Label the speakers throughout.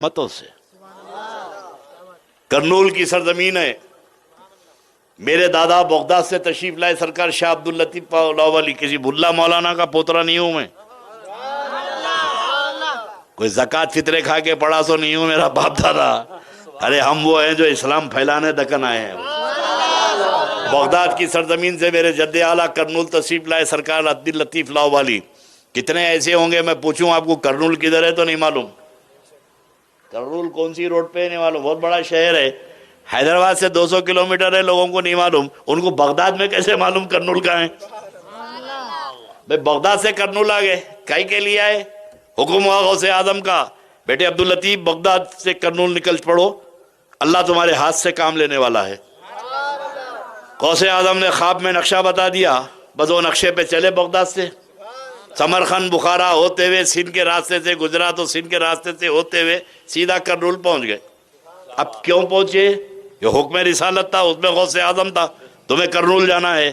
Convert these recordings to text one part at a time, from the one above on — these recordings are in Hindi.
Speaker 1: मतों से। करनूल की सरजमीन है। मेरे दादा बगदाद से तशरीफ लाए सरकार शाह अब्दुल लतीफ लाहौली, किसी भुल्ला मौलाना का पोतरा नहीं हूं मैं। कोई ज़कात फितरे खा के पड़ा सो नहीं हूं मेरा बाप दादा। अरे हम वो हैं जो इस्लाम फैलाने दक्कन आए हैं। बगदाद की सरजमीन से मेरे जद्दे आला करनूल तशरीफ लाए सरकार अब्दुल लतीफ लाहौली। कितने ऐसे होंगे मैं पूछूं आपको करनूल किधर है तो नहीं मालूम। करनूल कौन सी रोड पे है नहीं मालूम। बहुत बड़ा शहर है, हैदराबाद से 200 किलोमीटर है, लोगों को नहीं मालूम। उनको बगदाद में कैसे मालूम करनूल का है। भाई बगदाद से करनूल आ गए, काई के लिए आए? हुक्म हुआ गौसे आजम का, बेटे अब्दुल लतीफ बगदाद से करनूल निकल पड़ो, अल्लाह तुम्हारे हाथ से काम लेने वाला है। गौसे आजम ने ख्वाब में नक्शा बता दिया, बस वो नक्शे पे चले। बगदाद से समरखंड बुखारा होते हुए सिंध के रास्ते से गुजरा तो सिंध के रास्ते से होते हुए सीधा करनूल पहुंच गए। अब क्यों पहुंचे? ये हुक्म रिसालत था, उसमें गौसे आजम था, तुम्हें करनूल जाना है।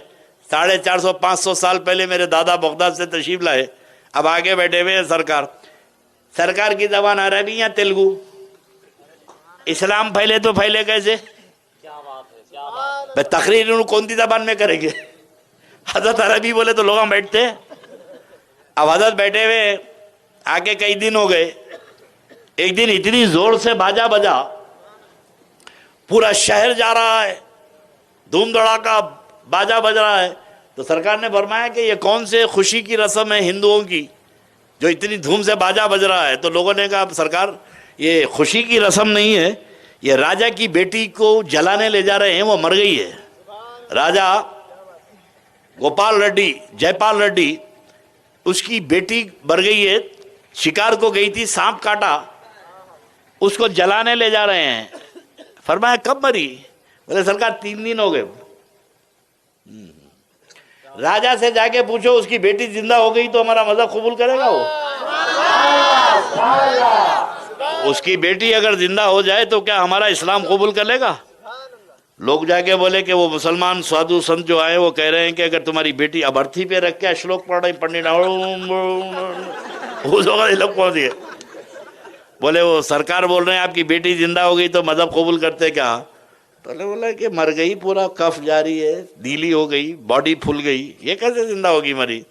Speaker 1: 450-500 साल पहले मेरे दादा बगदाद से तशरीफ लाए। अब आगे बैठे हुए हैं सरकार। सरकार की जबान अरबी या तेलुगु? इस्लाम फैले तो फैले कैसे? भाई तकरीर कौन सी जबान में करेंगे? हजरत अरबी बोले तो लोग बैठते। अब हजरत बैठे हुए आगे कई दिन हो गए। एक दिन इतनी जोर से बाजा बजा, पूरा शहर जा रहा है, धूम धड़ाका बाजा बज रहा है। तो सरकार ने फरमाया कि ये कौन से खुशी की रस्म है हिंदुओं की जो इतनी धूम से बाजा बज रहा है? तो लोगों ने कहा सरकार ये खुशी की रस्म नहीं है, ये राजा की बेटी को जलाने ले जा रहे हैं, वो मर गई है। राजा गोपाल रेड्डी, जयपाल रेड्डी, उसकी बेटी मर गई है, शिकार को गई थी, सांप काटा, उसको जलाने ले जा रहे हैं। फरमाया कब मरी? बोले सरकार 3 दिन हो गए। राजा से जाके पूछो उसकी बेटी जिंदा हो गई तो हमारा मजहब कबूल करेगा वो? उसकी बेटी अगर जिंदा हो जाए तो क्या हमारा इस्लाम कबूल कर लेगा? लोग जाके बोले कि वो मुसलमान साधु संत जो आए वो कह रहे हैं कि अगर तुम्हारी बेटी अब अर्थी पे रख के श्लोक पढ़ रही, पंडित लोग पहुंच गए। बोले वो सरकार बोल रहे हैं आपकी बेटी जिंदा हो गई तो मजहब कबूल करते क्या? तो बोला कि मर गई, पूरा कफ जारी है, नीली हो गई, बॉडी फूल गई, ये कैसे जिंदा होगी? मरी।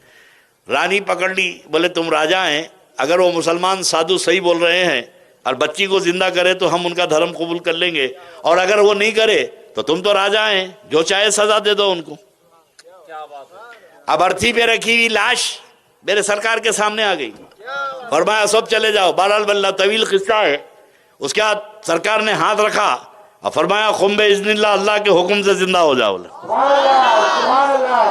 Speaker 1: रानी पकड़ ली, बोले तुम राजा हैं, अगर वो मुसलमान साधु सही बोल रहे हैं और बच्ची को जिंदा करे तो हम उनका धर्म कबूल कर लेंगे, और अगर वो नहीं करे तो तुम तो राजा हैं, जो चाहे सजा दे दो उनको। अब अर्थी पे रखी हुई लाश मेरे सरकार के सामने आ गई। फरमाया सब चले जाओ। बहरहाल बल्ला तवील किस्सा है। उसके बाद सरकार ने हाथ रखा और फरमाया खुम्बे इज़्निल्लाह, अल्लाह के हुक्म से जिंदा हो जाओ।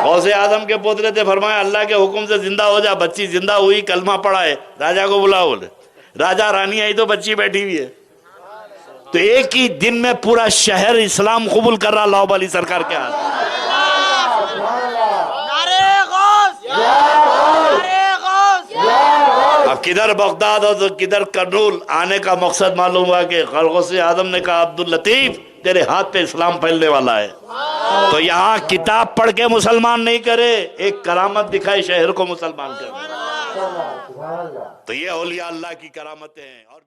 Speaker 1: गौसे आदम के पोतरे थे, फरमाया अल्लाह के हुक्म से जिंदा हो जा। बच्ची जिंदा हुई, कलमा पड़ा है, राजा को बुलाओ। बोले राजा रानी आई तो बच्ची बैठी हुई है। तो एक ही दिन में पूरा शहर इस्लाम कबूल कर रहा लाहौली सरकार के हाथ। अब किधर बगदाद और तो किधर करनूल आने का मकसद मालूम हुआ कि गौसे आजम ने कहा अब्दुल लतीफ तेरे हाथ पे इस्लाम फैलने वाला है। तो यहाँ किताब पढ़ के मुसलमान नहीं करे, एक करामत दिखाए शहर को मुसलमान करे। तो ये औलिया अल्लाह की करामतें हैं। और